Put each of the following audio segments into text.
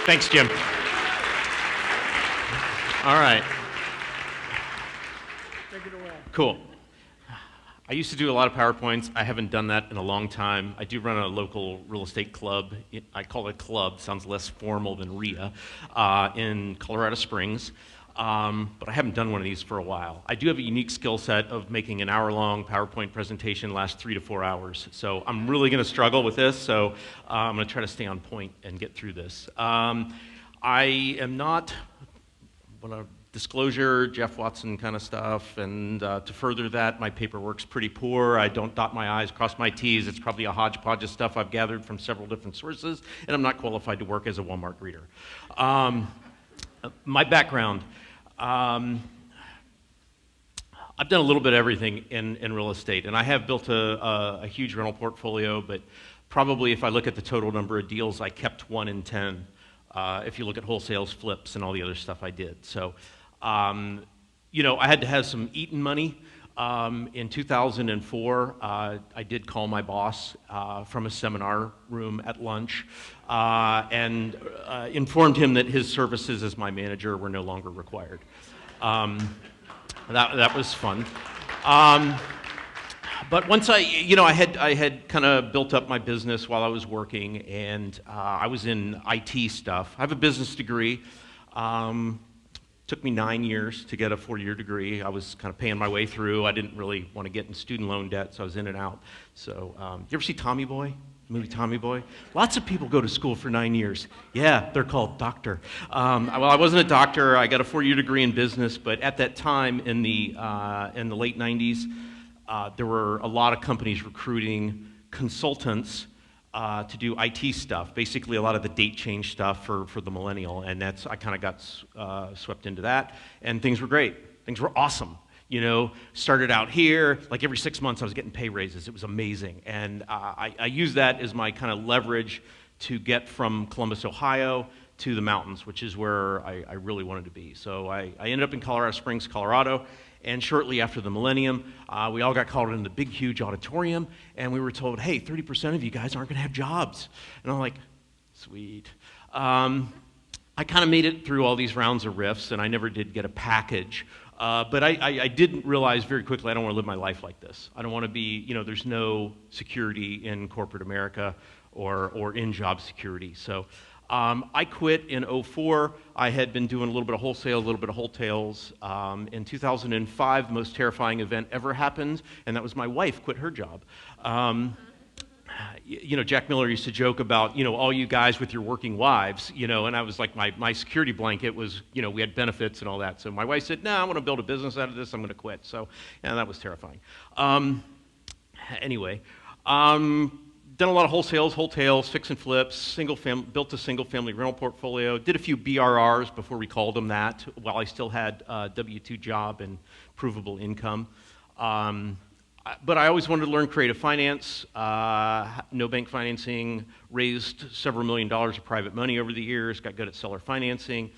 Thanks, Jim. All right. Take it away. Cool. I used to do a lot of PowerPoints. I haven't done that in a long time. I do run a local real estate club. I call it a club, sounds less formal than RIA, in Colorado Springs. But I haven't done one of these for a while. I do have a unique skill set of making an hour-long PowerPoint presentation last 3 to 4 hours. So I'm really going to struggle with this, so I'm going to try to stay on point and get through this. I am not, disclosure, Jeff Watson kind of stuff, and to further that, my paperwork's pretty poor. I don't dot my I's, cross my T's. It's probably a hodgepodge of stuff I've gathered from several different sources, and I'm not qualified to work as a Walmart greeter. My background. I've done a little bit of everything in real estate, and I have built a huge rental portfolio, but probably if I look at the total number of deals, I kept 1 in 10, if you look at wholesales, flips, and all the other stuff I did. So, you know, I had to have some eating money. In 2004, I did call my boss from a seminar room at lunch and informed him that his services as my manager were no longer required. That was fun. But once I had kind of built up my business while I was working, and I was in IT stuff. I have a business degree. Took me 9 years to get a 4-year degree. I was kind of paying my way through. I didn't really want to get in student loan debt, so I was in and out. So, you ever see Tommy Boy? The movie Tommy Boy? Lots of people go to school for 9 years. Yeah, they're called doctor. Well, I wasn't a doctor. I got a 4-year degree in business, but at that time in the late 90s, there were a lot of companies recruiting consultants to do IT stuff, basically a lot of the date change stuff for the millennial, and I kind of got swept into that, and things were great. Things were awesome. You know, started out here, like every 6 months I was getting pay raises. It was amazing, and I used that as my kind of leverage to get from Columbus, Ohio to the mountains, which is where I really wanted to be. So I ended up in Colorado Springs, Colorado. And shortly after the millennium, we all got called in the big, huge auditorium, and we were told, hey, 30% of you guys aren't going to have jobs. And I'm like, sweet. I kind of made it through all these rounds of riffs, and I never did get a package. But I didn't realize very quickly I don't want to live my life like this. I don't want to be, you know, there's no security in corporate America or in job security. So I quit in '04. I had been doing a little bit of wholesale, a little bit of wholetails. In 2005, the most terrifying event ever happened, and that was my wife quit her job. You know, Jack Miller used to joke about, you know, all you guys with your working wives, you know, and I was like, my security blanket was, you know, we had benefits and all that. So my wife said, no, I'm going to build a business out of this. I'm going to quit. So, yeah, that was terrifying. Anyway. Done a lot of wholesales, wholetails, fix and flips, built a single-family rental portfolio, did a few BRRs before we called them that, while I still had a W-2 job and provable income. But I always wanted to learn creative finance, no bank financing, raised several $1 million of private money over the years, got good at seller financing,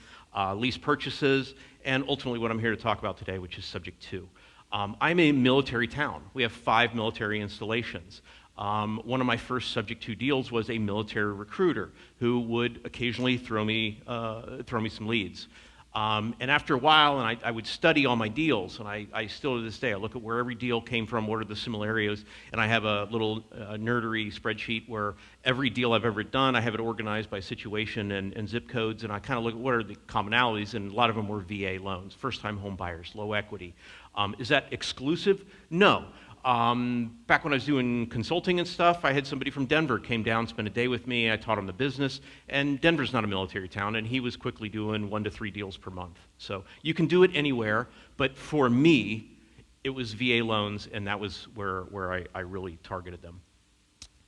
lease purchases, and ultimately what I'm here to talk about today, which is subject to. I'm a military town. We have 5 military installations. One of my first subject to deals was a military recruiter who would occasionally throw me some leads. And after a while, and I would study all my deals, and I still to this day, I look at where every deal came from, what are the similarities, and I have a little nerdery spreadsheet where every deal I've ever done, I have it organized by situation and zip codes, and I kind of look at what are the commonalities, and a lot of them were VA loans, first-time home buyers, low equity. Is that exclusive? No. Back when I was doing consulting and stuff, I had somebody from Denver came down, spent a day with me, I taught him the business, and Denver's not a military town, and he was quickly doing 1 to 3 deals per month. So you can do it anywhere, but for me, it was VA loans, and that was where I really targeted them.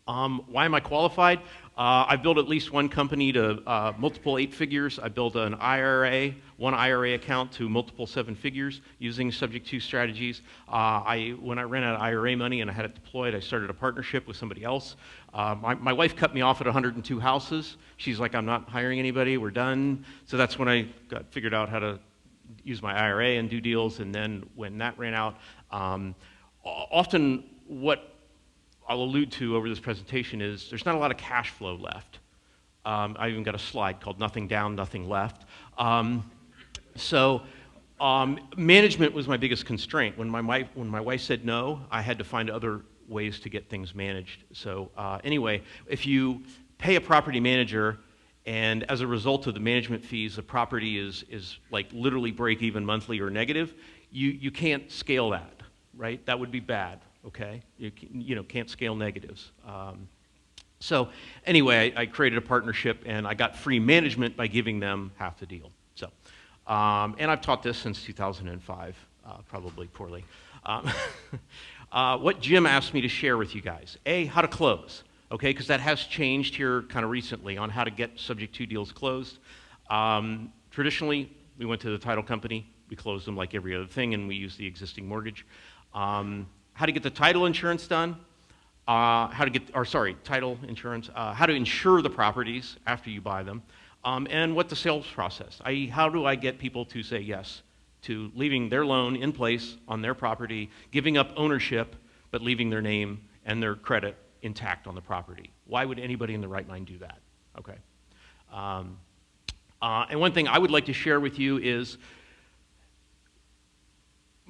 Why am I qualified? I built at least one company to multiple 8 figures. I built an IRA, one IRA account to multiple 7 figures using subject to strategies. When I ran out of IRA money and I had it deployed, I started a partnership with somebody else. My wife cut me off at 102 houses. She's like, I'm not hiring anybody, we're done. So that's when I figured out how to use my IRA and do deals, and then when that ran out, often what I'll allude to over this presentation is there's not a lot of cash flow left. I even got a slide called Nothing Down, Nothing Left. So management was my biggest constraint. When my wife said no, I had to find other ways to get things managed. So anyway, if you pay a property manager, and as a result of the management fees, the property is like literally break even monthly or negative, you can't scale that, right? That would be bad, okay? You can't scale negatives. So anyway, I created a partnership, and I got free management by giving them half the deal. So, and I've taught this since 2005, probably poorly. What Jim asked me to share with you guys: A, how to close, okay? Because that has changed here kind of recently on how to get subject to deals closed. Traditionally, we went to the title company, we closed them like every other thing, and we used the existing mortgage. How to get the title insurance done? Title insurance, how to insure the properties after you buy them, and what the sales process, i.e. how do I get people to say yes to leaving their loan in place on their property, giving up ownership, but leaving their name and their credit intact on the property. Why would anybody in their right mind do that? Okay. And one thing I would like to share with you is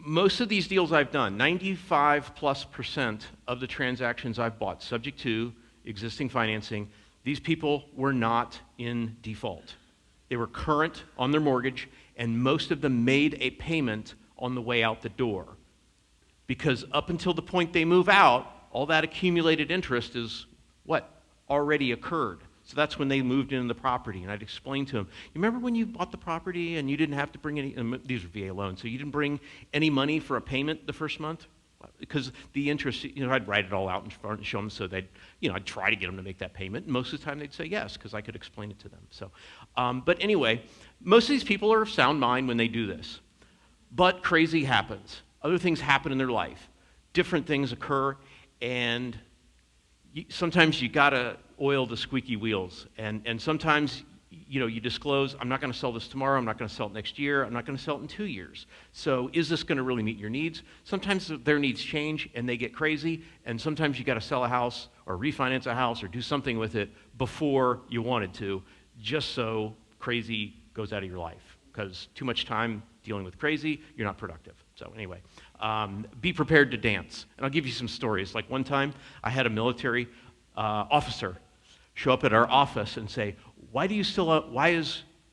most of these deals I've done, 95+% of the transactions I've bought, subject to existing financing, these people were not in default. They were current on their mortgage, and most of them made a payment on the way out the door. Because up until the point they move out, all that accumulated interest is what? Already occurred. So that's when they moved into the property, and I'd explain to them, you remember when you bought the property and you didn't have to bring any, these are VA loans, so you didn't bring any money for a payment the first month? Because the interest, I'd write it all out and show them so they'd, I'd try to get them to make that payment. And most of the time they'd say yes, because I could explain it to them. So, but anyway, most of these people are of sound mind when they do this. But crazy happens. Other things happen in their life. Different things occur, and sometimes you gotta oil the squeaky wheels, and sometimes you disclose, I'm not going to sell this tomorrow, I'm not going to sell it next year, I'm not going to sell it in 2 years. So is this going to really meet your needs? Sometimes their needs change and they get crazy, and sometimes you got to sell a house or refinance a house or do something with it before you wanted to, just so crazy goes out of your life. Because too much time dealing with crazy, you're not productive. So anyway, be prepared to dance. And I'll give you some stories. Like one time, I had a military officer show up at our office and say, why is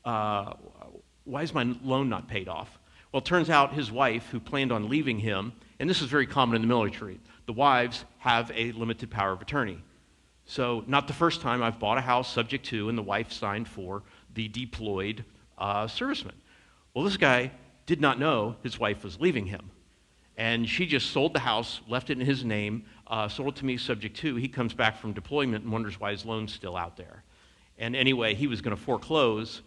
my loan not paid off? Well, it turns out his wife, who planned on leaving him, and this is very common in the military, the wives have a limited power of attorney. So not the first time I've bought a house subject to and the wife signed for the deployed serviceman. Well, this guy did not know his wife was leaving him. And she just sold the house, left it in his name, sold it to me subject to. He comes back from deployment and wonders why his loan's still out there. And anyway, he was going to foreclose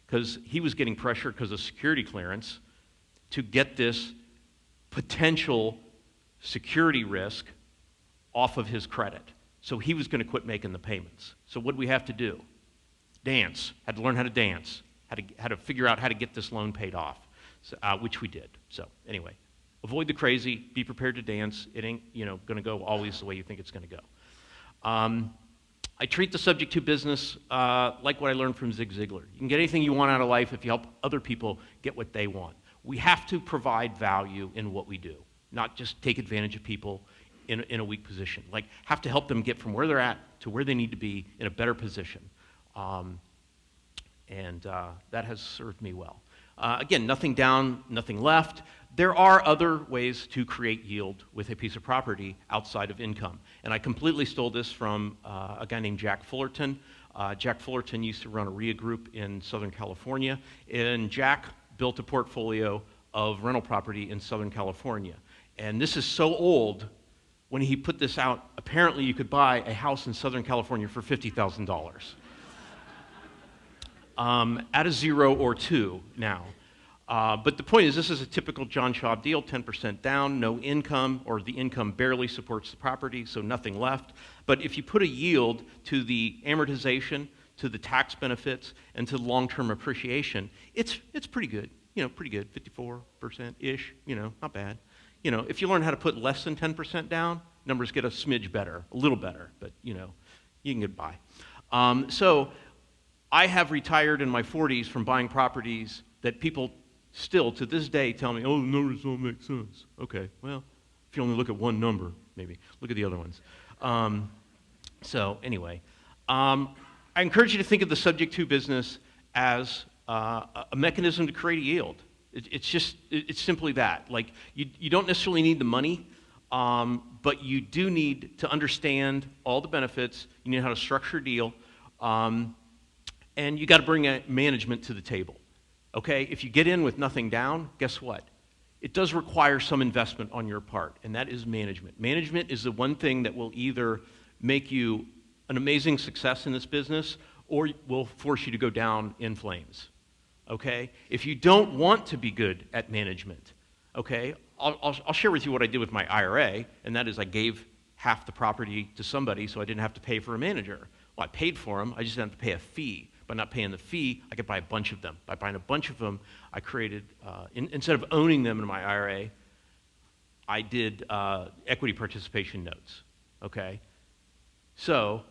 because he was getting pressure because of security clearance to get this potential security risk off of his credit. So he was going to quit making the payments. So what did we have to do? Dance. Had to learn how to dance. Had to figure out how to get this loan paid off, so, which we did. So anyway, avoid the crazy. Be prepared to dance. It ain't going to go always the way you think it's going to go. I treat the subject to business like what I learned from Zig Ziglar. You can get anything you want out of life if you help other people get what they want. We have to provide value in what we do, not just take advantage of people in a weak position. Like, have to help them get from where they're at to where they need to be in a better position. That has served me well. Again, nothing down, nothing left. There are other ways to create yield with a piece of property outside of income. And I completely stole this from a guy named Jack Fullerton. Jack Fullerton used to run a RIA group in Southern California, and Jack built a portfolio of rental property in Southern California. And this is so old, when he put this out, apparently you could buy a house in Southern California for $50,000. At a 0 or 2 now. But the point is, this is a typical John Schaub deal, 10% down, no income, or the income barely supports the property, so nothing left. But if you put a yield to the amortization, to the tax benefits, and to long-term appreciation, it's pretty good. Pretty good, 54%-ish, not bad. If you learn how to put less than 10% down, numbers get a smidge better, a little better, but, you can get by. So I have retired in my 40s from buying properties that people still to this day tell me, oh, the numbers don't make sense. Okay, well, if you only look at one number, maybe. Look at the other ones. So anyway, I encourage you to think of the subject to business as a mechanism to create a yield. It's simply that. Like, you don't necessarily need the money, but you do need to understand all the benefits. You need how to structure a deal, and you got to bring a management to the table. Okay, if you get in with nothing down, guess what? It does require some investment on your part, and that is management. Management is the one thing that will either make you an amazing success in this business or will force you to go down in flames. Okay? If you don't want to be good at management, okay, I'll share with you what I did with my IRA, and that is I gave half the property to somebody so I didn't have to pay for a manager. Well, I paid for them, I just didn't have to pay a fee. By not paying the fee, I could buy a bunch of them. By buying a bunch of them, I created, instead of owning them in my IRA, I did equity participation notes, okay? So,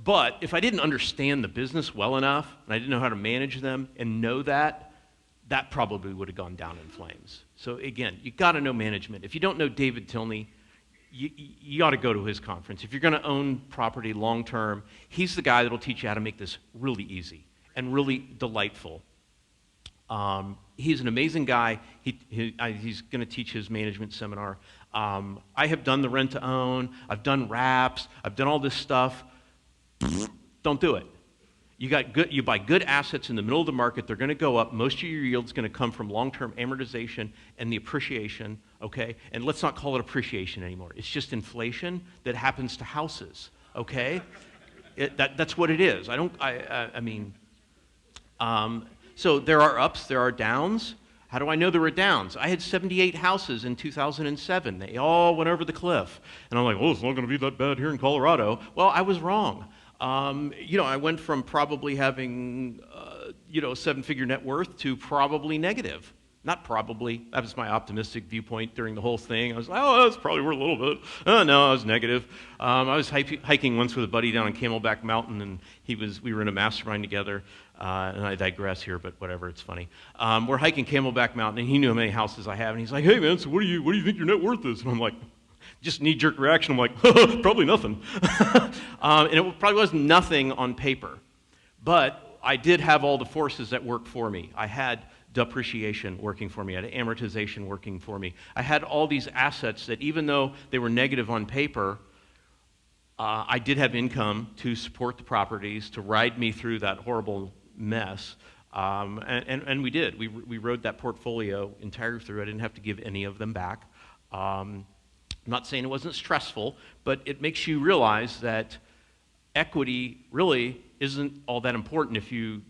but if I didn't understand the business well enough, and I didn't know how to manage them and know that, that probably would have gone down in flames. So again, you gotta know management. If you don't know David Tilney, you ought to go to his conference. If you're going to own property long term, he's the guy that'll teach you how to make this really easy and really delightful. He's an amazing guy. He's going to teach his management seminar. I have done the rent to own. I've done wraps. I've done all this stuff. Don't do it. You buy good assets in the middle of the market. They're going to go up. Most of your yield's going to come from long-term amortization and the appreciation, okay? And let's not call it appreciation anymore. It's just inflation that happens to houses, okay? That's what it is. So there are ups, there are downs. How do I know there were downs? I had 78 houses in 2007. They all went over the cliff. And I'm like, oh, it's not going to be that bad here in Colorado. Well, I was wrong. I went from probably having, a seven-figure net worth to probably negative. Not probably. That was my optimistic viewpoint during the whole thing. I was like, oh, that's probably worth a little bit. Oh, no, I was negative. I was hiking once with a buddy down on Camelback Mountain, and we were in a mastermind together. And I digress here, but whatever, it's funny. We're hiking Camelback Mountain, and he knew how many houses I have, and he's like, hey, man, so what do you think your net worth is? And I'm like, just knee-jerk reaction. I'm like, probably nothing. And it probably was nothing on paper. But I did have all the forces that worked for me. I had depreciation working for me. I had amortization working for me. I had all these assets that even though they were negative on paper, I did have income to support the properties, to ride me through that horrible mess. And we did. We rode that portfolio entirely through. I didn't have to give any of them back. I'm not saying it wasn't stressful, but it makes you realize that equity really isn't all that important if you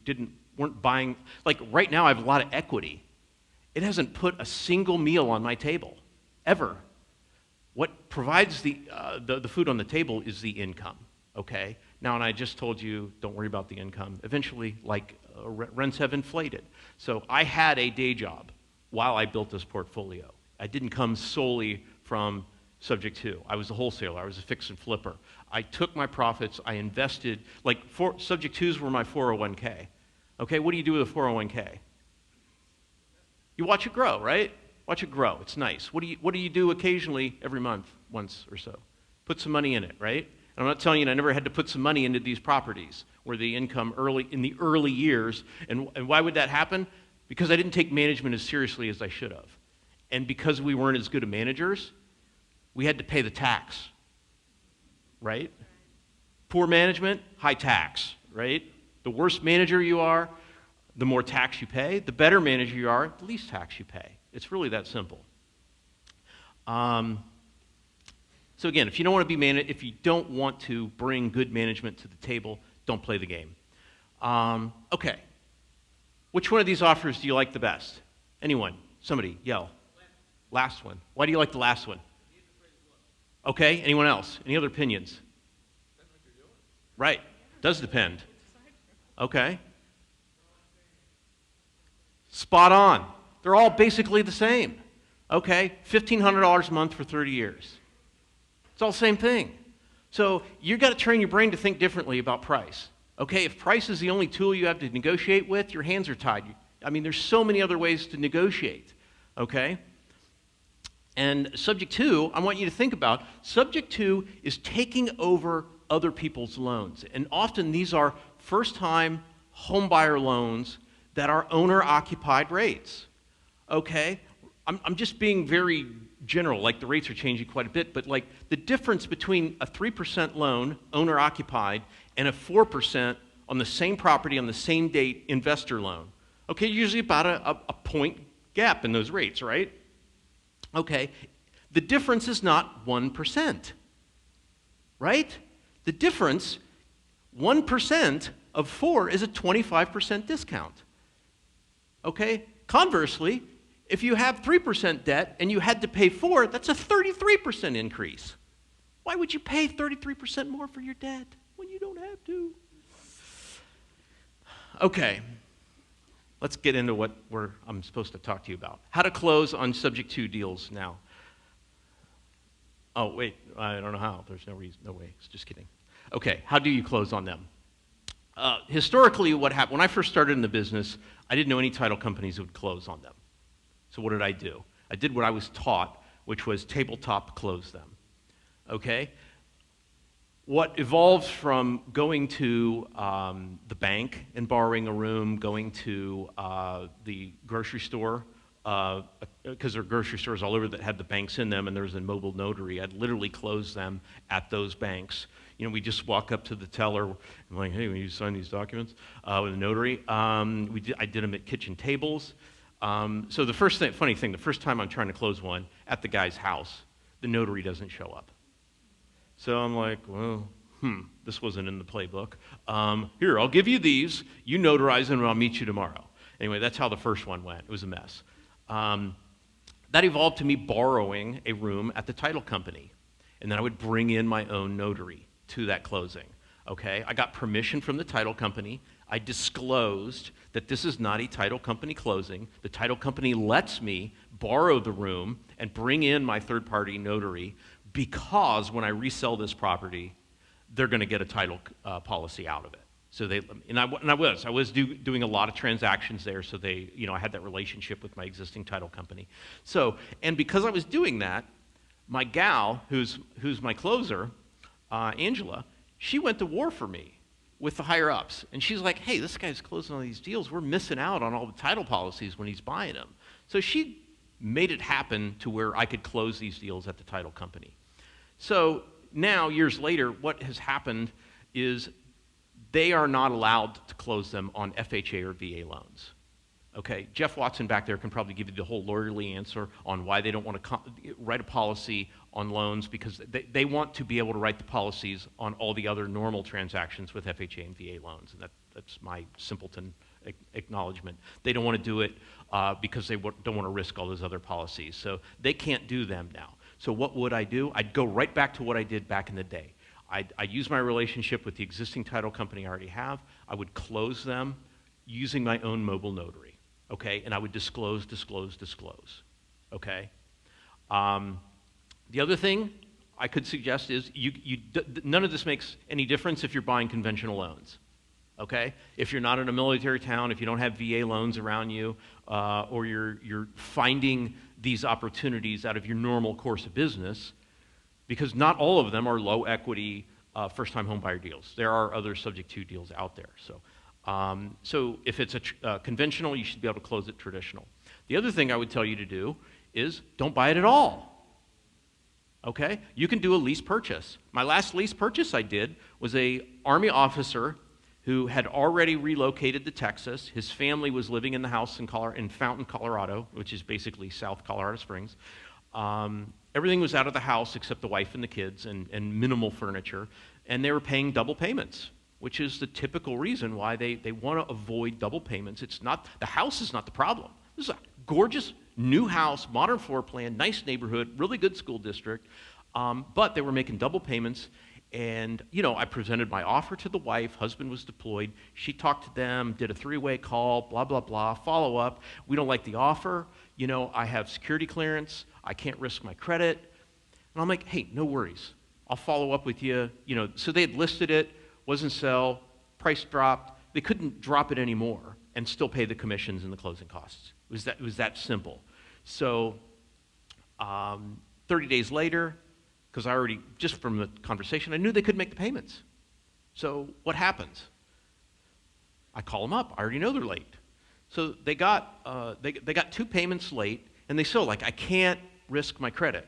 weren't buying. Like right now I have a lot of equity. It hasn't put a single meal on my table, ever. What provides the food on the table is the income, okay? Now, and I just told you, don't worry about the income. Eventually, rents have inflated. So I had a day job while I built this portfolio. I didn't come solely from subject to. I was a wholesaler. I was a fix and flipper. I took my profits. I invested. Subject twos were my 401k. Okay, what do you do with a 401k? You watch it grow, right? Watch it grow. It's nice. What do you do occasionally every month, once or so? Put some money in it, right? And I'm not telling you I never had to put some money into these properties where the income in the early years. And why would that happen? Because I didn't take management as seriously as I should have. And because we weren't as good of managers, we had to pay the tax, right? Poor management, high tax, right? The worse manager you are, the more tax you pay. The better manager you are, the least tax you pay. It's really that simple. So again, if you don't want to if you don't want to bring good management to the table, don't play the game. Okay. Which one of these offers do you like the best? Anyone? Somebody, yell. Last one. Why do you like the last one? Okay, anyone else? Any other opinions? Right, does depend. Okay. Spot on. They're all basically the same. Okay, $1,500 a month for 30 years. It's all the same thing. So you've got to train your brain to think differently about price. Okay, if price is the only tool you have to negotiate with, your hands are tied. I mean, there's so many other ways to negotiate, okay? And subject to, I want you to think about, subject to is taking over other people's loans. And often these are first-time homebuyer loans that are owner-occupied rates, okay? I'm just being very general, like the rates are changing quite a bit, but like the difference between a 3% loan, owner-occupied, and a 4% on the same property on the same date investor loan. Okay, usually about a point gap in those rates, right? Okay, the difference is not 1%, right? The difference, 1% of 4 is a 25% discount. Okay, conversely, if you have 3% debt and you had to pay 4, that's a 33% increase. Why would you pay 33% more for your debt when you don't have to? Okay, let's get into what I'm supposed to talk to you about. How to close on subject to deals now. Oh, wait, I don't know how. There's no reason, no way. Just kidding. Okay, how do you close on them? Historically, what happened, when I first started in the business, I didn't know any title companies would close on them. So what did I do? I did what I was taught, which was tabletop close them. Okay? What evolved from going to the bank and borrowing a room, going to the grocery store, because there are grocery stores all over that had the banks in them, and there was a mobile notary. I'd literally close them at those banks. You know, we just walk up to the teller and like, hey, will you sign these documents with a notary? I did them at kitchen tables. So the first thing, funny thing, the first time I'm trying to close one at the guy's house, the notary doesn't show up. So I'm like, well, this wasn't in the playbook. Here, I'll give you these. You notarize them, and I'll meet you tomorrow. Anyway, that's how the first one went. It was a mess. That evolved to me borrowing a room at the title company, and then I would bring in my own notary to that closing. Okay, I got permission from the title company. I disclosed that this is not a title company closing. The title company lets me borrow the room and bring in my third-party notary because when I resell this property, they're going to get a title policy out of it. So I was doing a lot of transactions there. So I had that relationship with my existing title company. So, and because I was doing that, my gal, who's my closer, Angela, she went to war for me with the higher ups. And she's like, hey, this guy's closing all these deals. We're missing out on all the title policies when he's buying them. So she made it happen to where I could close these deals at the title company. So now, years later, what has happened is they are not allowed to close them on FHA or VA loans. Okay, Jeff Watson back there can probably give you the whole lawyerly answer on why they don't want to write a policy on loans, because they want to be able to write the policies on all the other normal transactions with FHA and VA loans, and that's my simpleton acknowledgement. They don't want to do it because they don't want to risk all those other policies, so they can't do them now. So what would I do? I'd go right back to what I did back in the day. I'd use my relationship with the existing title company I already have. I would close them using my own mobile notary, okay? And I would disclose, okay? The other thing I could suggest is none of this makes any difference if you're buying conventional loans, okay? If you're not in a military town, if you don't have VA loans around you, or you're finding these opportunities out of your normal course of business, because not all of them are low equity first-time home buyer deals. There are other subject to deals out there. So if it's a conventional, you should be able to close it traditional. The other thing I would tell you to do is don't buy it at all. Okay? You can do a lease purchase. My last lease purchase I did was an Army who had already relocated to Texas. His family was living in the house in Fountain, Colorado, which is basically South Colorado Springs. Everything was out of the house except the wife and the kids and minimal furniture, and they were paying double payments, which is the typical reason why they want to avoid double payments. The house is not the problem. This is a gorgeous new house, modern floor plan, nice neighborhood, really good school district, but they were making double payments. And, I presented my offer to the wife. Husband was deployed. She talked to them, did a three-way call, blah, blah, blah, follow up. We don't like the offer. I have security clearance. I can't risk my credit. And I'm like, hey, no worries. I'll follow up with you. So they had listed it, wasn't sell. price dropped, they couldn't drop it anymore and still pay the commissions and the closing costs. It was that simple. So 30 days later, because I already, just from the conversation, I knew they could make the payments. So what happens? I call them up. I already know they're late. So they got 2 payments late, and they still like, I can't risk my credit.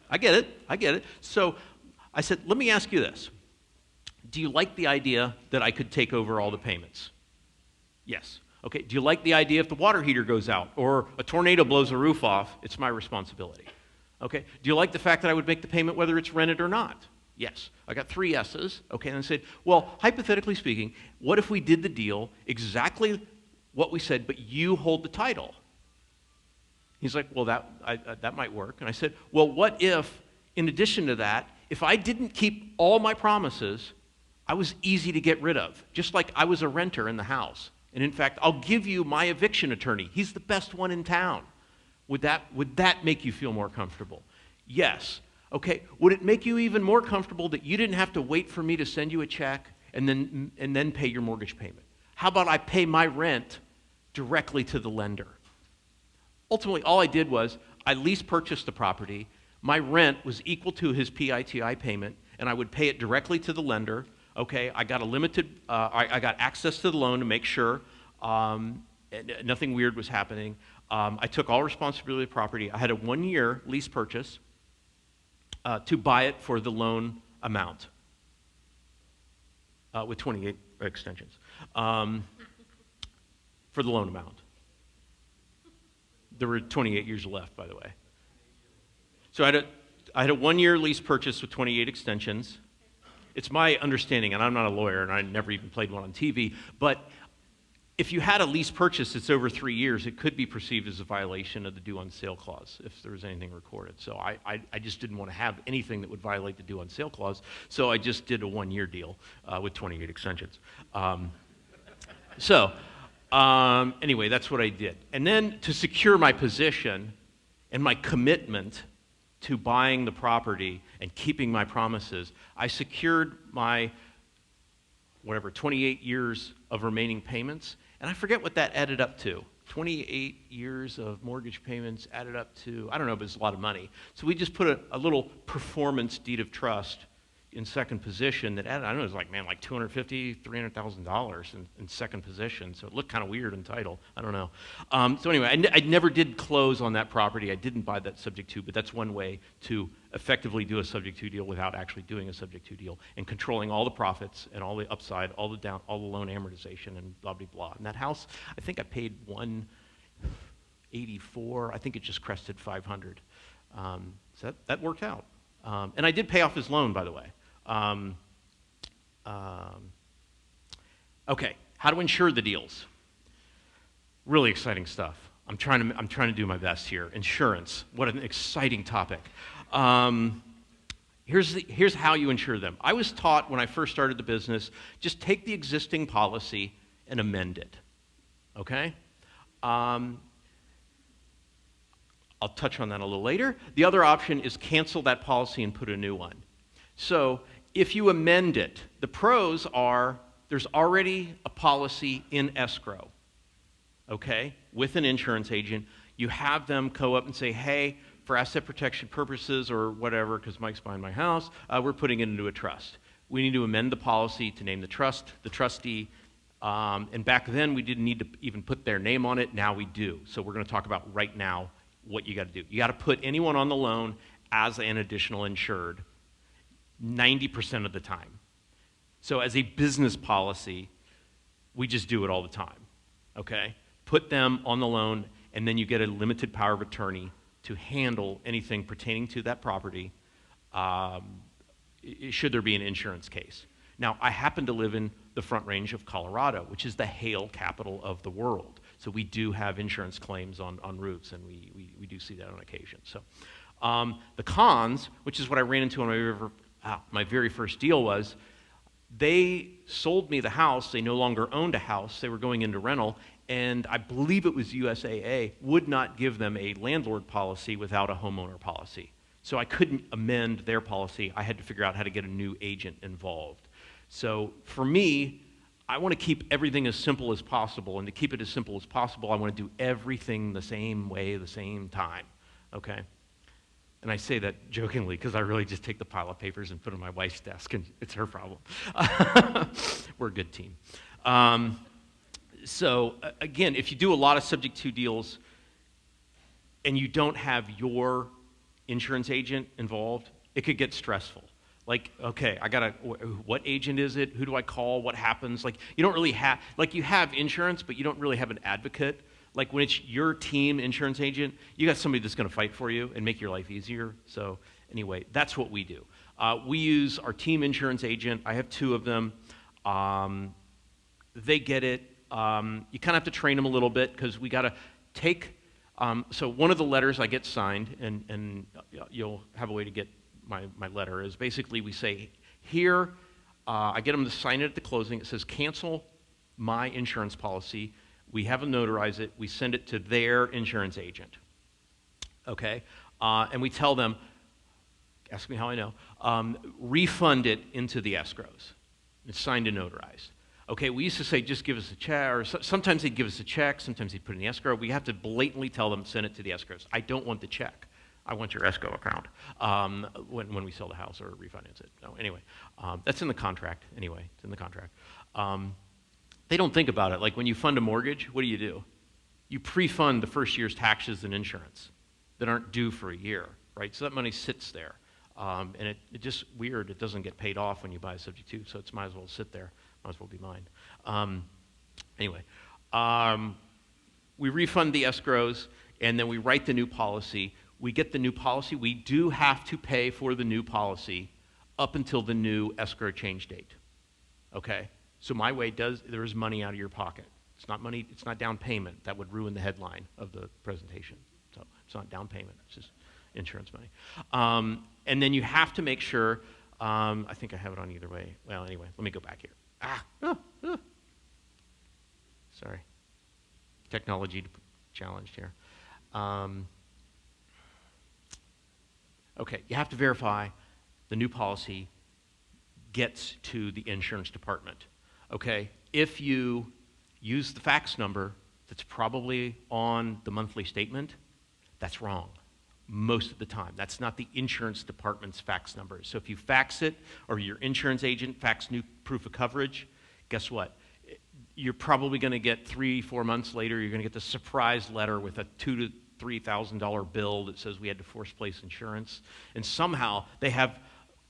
I get it. So I said, let me ask you this. Do you like the idea that I could take over all the payments? Yes. Okay, do you like the idea if the water heater goes out or a tornado blows the roof off, it's my responsibility? Okay, do you like the fact that I would make the payment whether it's rented or not? Yes. I got 3 yeses. Okay, and I said, well, hypothetically speaking, what if we did the deal exactly what we said, but you hold the title? He's like, well, that might work. And I said, well, what if, in addition to that, if I didn't keep all my promises, I was easy to get rid of, just like I was a renter in the house. And in fact, I'll give you my eviction attorney. He's the best one in town. Would that make you feel more comfortable? Yes. Okay. Would it make you even more comfortable that you didn't have to wait for me to send you a check and then pay your mortgage payment? How about I pay my rent directly to the lender? Ultimately, all I did was I lease purchased the property. My rent was equal to his PITI payment, and I would pay it directly to the lender. Okay, I got I got access to the loan to make sure nothing weird was happening. I took all responsibility of the property. I had a 1-year lease purchase to buy it for the loan amount with 28 extensions for the loan amount. There were 28 years left, by the way. So I had a 1-year lease purchase with 28 extensions. It's my understanding, and I'm not a lawyer, and I never even played one on TV, but if you had a lease purchase that's over 3 years, it could be perceived as a violation of the due on sale clause if there was anything recorded. So I just didn't want to have anything that would violate the due on sale clause, so I just did a 1-year deal with 28 extensions. Anyway, that's what I did. And then to secure my position and my commitment to buying the property and keeping my promises, I secured my, 28 years of remaining payments. And I forget what that added up to. 28 years of mortgage payments added up to, I don't know, but it's a lot of money. So we just put a little performance deed of trust in second position that added, I don't know, it was like $250,000, $300,000 in second position. So it looked kind of weird in title. I don't know. So anyway, I never did close on that property. I didn't buy that subject to, but that's one way to effectively do a subject to deal without actually doing a subject to deal and controlling all the profits and all the upside, all the loan amortization and blah, blah, blah. And that house, I think I paid $184. I think it just crested 500. So that worked out. And I did pay off his loan, by the way. Okay, how to insure the deals. Really exciting stuff. I'm trying to do my best here. Insurance, what an exciting topic. Here's how you insure them. I was taught when I first started the business, just take the existing policy and amend it. Okay? I'll touch on that a little later. The other option is cancel that policy and put a new one. So if you amend it, the pros are there's already a policy in escrow, okay, with an insurance agent. You have them go up and say, hey, for asset protection purposes or whatever, because Mike's buying my house, we're putting it into a trust. We need to amend the policy to name the trustee, and back then we didn't need to even put their name on it. Now we do. So we're going to talk about right now what you got to do. You got to put anyone on the loan as an additional insured 90% of the time. So as a business policy, we just do it all the time, okay? Put them on the loan, and then you get a limited power of attorney to handle anything pertaining to that property should there be an insurance case. Now, I happen to live in the Front Range of Colorado, which is the hail capital of the world. So we do have insurance claims on roofs, and we do see that on occasion. So the cons, which is what I ran into on my very first deal, was they sold me the house. They no longer owned a house. They were going into rental, and I believe it was USAA would not give them a landlord policy without a homeowner policy. So I couldn't amend their policy. I had to figure out how to get a new agent involved. So for me, I want to keep everything as simple as possible. And to keep it as simple as possible, I want to do everything the same way, the same time. Okay? And I say that jokingly because I really just take the pile of papers and put it on my wife's desk, and it's her problem. We're a good team. So again, if you do a lot of subject to deals and you don't have your insurance agent involved, it could get stressful. Like, okay, what agent is it? Who do I call? What happens? Like, you don't really have, like, you have insurance, but you don't really have an advocate. Like, when it's your team insurance agent, you got somebody that's going to fight for you and make your life easier. So anyway, that's what we do. We use our team insurance agent. I have 2 of them. They get it. You kind of have to train them a little bit because we got to take, so one of the letters I get signed, and you'll have a way to get my letter, is basically we say, here, I get them to sign it at the closing. It says, cancel my insurance policy. We have them notarize it. We send it to their insurance agent. Okay? And we tell them, ask me how I know, refund it into the escrows. It's signed and notarized. Okay, we used to say, just give us a check, or sometimes they'd give us a check, sometimes they'd put it in the escrow. We have to blatantly tell them, send it to the escrows. I don't want the check. I want your escrow account when we sell the house or refinance it. No, anyway, that's in the contract. Anyway, it's in the contract. They don't think about it. Like when you fund a mortgage, what do? You pre-fund the first year's taxes and insurance that aren't due for a year, right? So that money sits there. And it's just weird. It doesn't get paid off when you buy a subject to, so it might as well sit there. Might as well be mine. Anyway, we refund the escrows, and then we write the new policy. We get the new policy. We do have to pay for the new policy up until the new escrow change date. Okay? So my way there is money out of your pocket. It's not money, it's not down payment. That would ruin the headline of the presentation. So it's not down payment, it's just insurance money. And then you have to make sure, I think I have it on either way. Well, anyway, let me go back here. Sorry. Technology challenged here. Okay, you have to verify the new policy gets to the insurance department. Okay, if you use the fax number that's probably on the monthly statement, that's wrong most of the time. That's not the insurance department's fax number. So if you fax it, or your insurance agent fax new proof of coverage, guess what? You're probably going to get 3-4 months later, you're going to get the surprise letter with a $2,000 to $3,000 bill that says we had to force place insurance. And somehow they have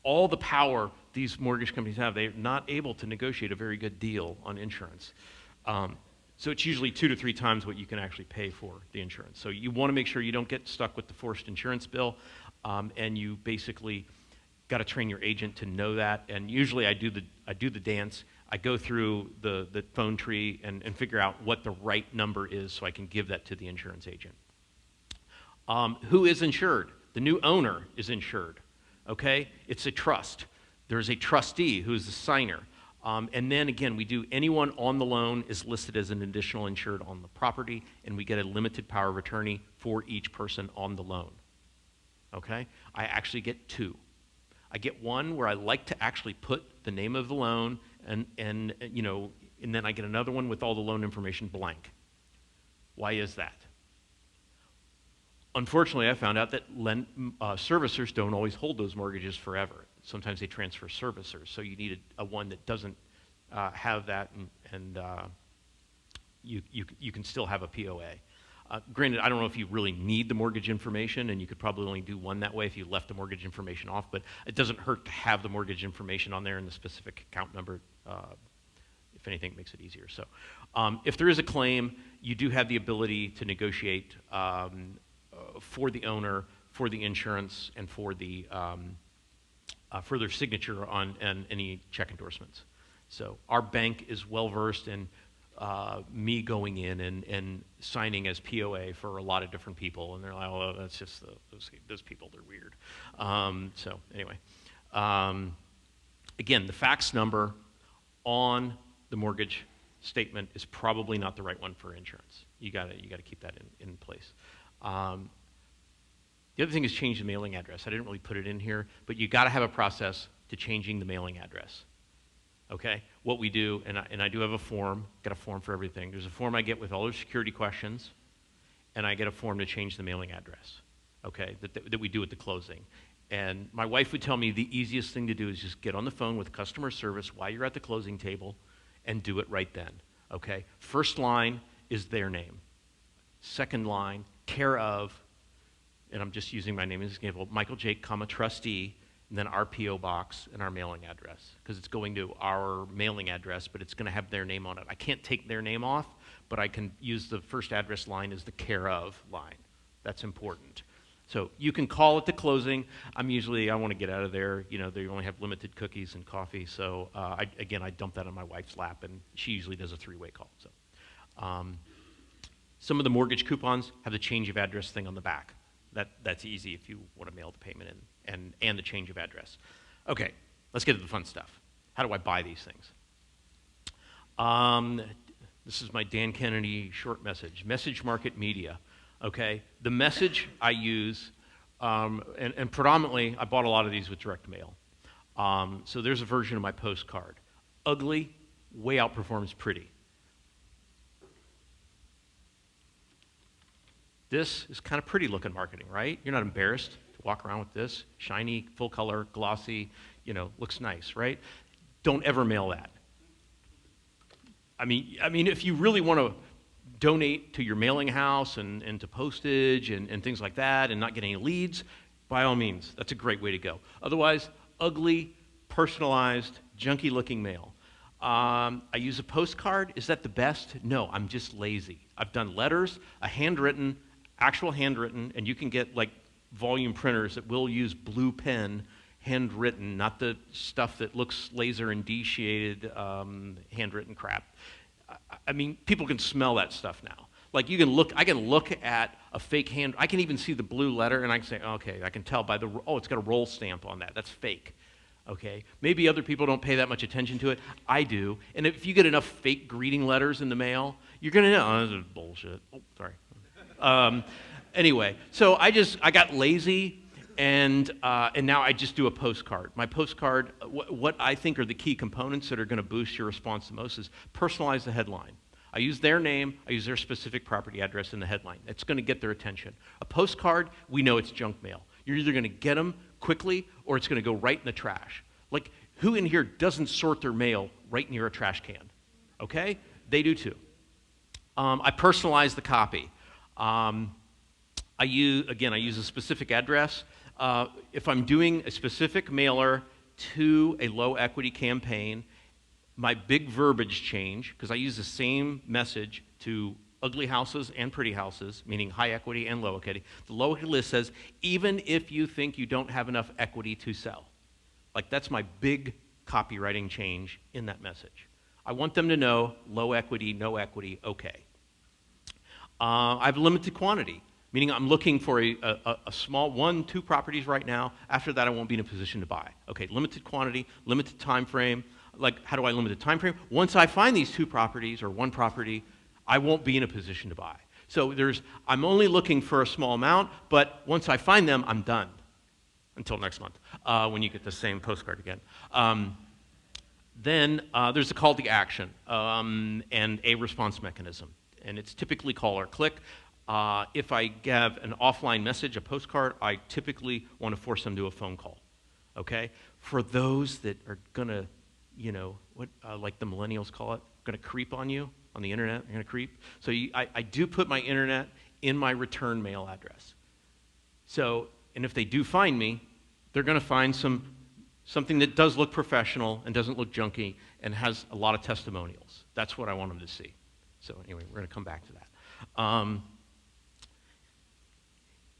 all the power these mortgage companies have. They're not able to negotiate a very good deal on insurance. So it's usually 2 to 3 times what you can actually pay for the insurance. So you want to make sure you don't get stuck with the forced insurance bill, and you basically got to train your agent to know that. And usually I do the dance. I go through the phone tree and figure out what the right number is so I can give that to the insurance agent. Who is insured? The new owner is insured. Okay? It's a trust. There's a trustee who is the signer. And then again, we do anyone on the loan is listed as an additional insured on the property, and we get a limited power of attorney for each person on the loan. Okay? I actually get 2. I get one where I like to actually put the name of the loan, and then I get another one with all the loan information blank. Why is that? Unfortunately, I found out that servicers don't always hold those mortgages forever. Sometimes they transfer servicers, so you need a one that doesn't have that, and you can still have a POA. Granted, I don't know if you really need the mortgage information, and you could probably only do one that way if you left the mortgage information off, but it doesn't hurt to have the mortgage information on there and the specific account number. If anything, it makes it easier. So if there is a claim, you do have the ability to negotiate for the owner, for the insurance, and for the further signature on any check endorsements. So our bank is well versed in me going in and signing as POA for a lot of different people, and they're like, oh, that's just those people, they're weird. So anyway, again, the fax number on the mortgage statement is probably not the right one for insurance. You gotta keep that in place. The other thing is change the mailing address. I didn't really put it in here, but you got to have a process to changing the mailing address. Okay? What we do, and I do have a form, got a form for everything. There's a form I get with all those security questions, and I get a form to change the mailing address, okay, that we do at the closing. And my wife would tell me the easiest thing to do is just get on the phone with customer service while you're at the closing table and do it right then, okay? First line is their name. Second line, care of, and I'm just using my name as an example, Michael Jake, trustee, and then our P.O. box and our mailing address, because it's going to our mailing address, but it's going to have their name on it. I can't take their name off, but I can use the first address line as the care of line. That's important. So you can call at the closing. I want to get out of there. You know, they only have limited cookies and coffee, so I dump that on my wife's lap, and she usually does a three-way call. So, some of the mortgage coupons have the change of address thing on the back. That's easy if you want to mail the payment in and the change of address. Okay, let's get to the fun stuff. How do I buy these things? This is my Dan Kennedy short message. Message Market Media. Okay, the message I use, and predominantly I bought a lot of these with direct mail. So there's a version of my postcard. Ugly way outperforms pretty. This is kind of pretty looking marketing, right? You're not embarrassed to walk around with this. Shiny, full color, glossy, you know, looks nice, right? Don't ever mail that. I mean, if you really want to donate to your mailing house and to postage and things like that and not get any leads, by all means, that's a great way to go. Otherwise, ugly, personalized, junky looking mail. I use a postcard. Is that the best? No, I'm just lazy. I've done letters, a handwritten, actual handwritten, and you can get like volume printers that will use blue pen, handwritten, not the stuff that looks laser and D-shaded handwritten crap. I mean, people can smell that stuff now. Like you can look, I can look at a fake hand, I can even see the blue letter and I can say, okay, I can tell by the, oh, it's got a roll stamp on that, that's fake. Okay, maybe other people don't pay that much attention to it. I do, and if you get enough fake greeting letters in the mail, you're gonna know, oh, this is bullshit. Oh, sorry. Anyway, so I got lazy, and now I just do a postcard. My postcard, what I think are the key components that are going to boost your response the most is personalize the headline. I use their name, I use their specific property address in the headline. It's going to get their attention. A postcard, we know it's junk mail. You're either going to get them quickly or it's going to go right in the trash. Like, who in here doesn't sort their mail right near a trash can? Okay? They do too. I personalize the copy. I use a specific address. If I'm doing a specific mailer to a low equity campaign, my big verbiage change, because I use the same message to ugly houses and pretty houses, meaning high equity and low equity. The low equity list says, even if you think you don't have enough equity to sell. Like, that's my big copywriting change in that message. I want them to know low equity, no equity, okay. I have limited quantity, meaning I'm looking for a small 1-2 properties right now. After that, I won't be in a position to buy. Okay, limited quantity, limited time frame. Like, how do I limit the time frame? Once I find these 2 properties or 1 property, I won't be in a position to buy. So I'm only looking for a small amount, but once I find them, I'm done. Until next month, when you get the same postcard again. Then there's a call to action and a response mechanism. And it's typically call or click. If I have an offline message, a postcard, I typically want to force them to a phone call, okay? For those that are gonna, you know, like the millennials call it, gonna creep on you on the internet, they're gonna creep. So I do put my internet in my return mail address. So, and if they do find me, they're gonna find something that does look professional and doesn't look junky and has a lot of testimonials. That's what I want them to see. So anyway, we're going to come back to that.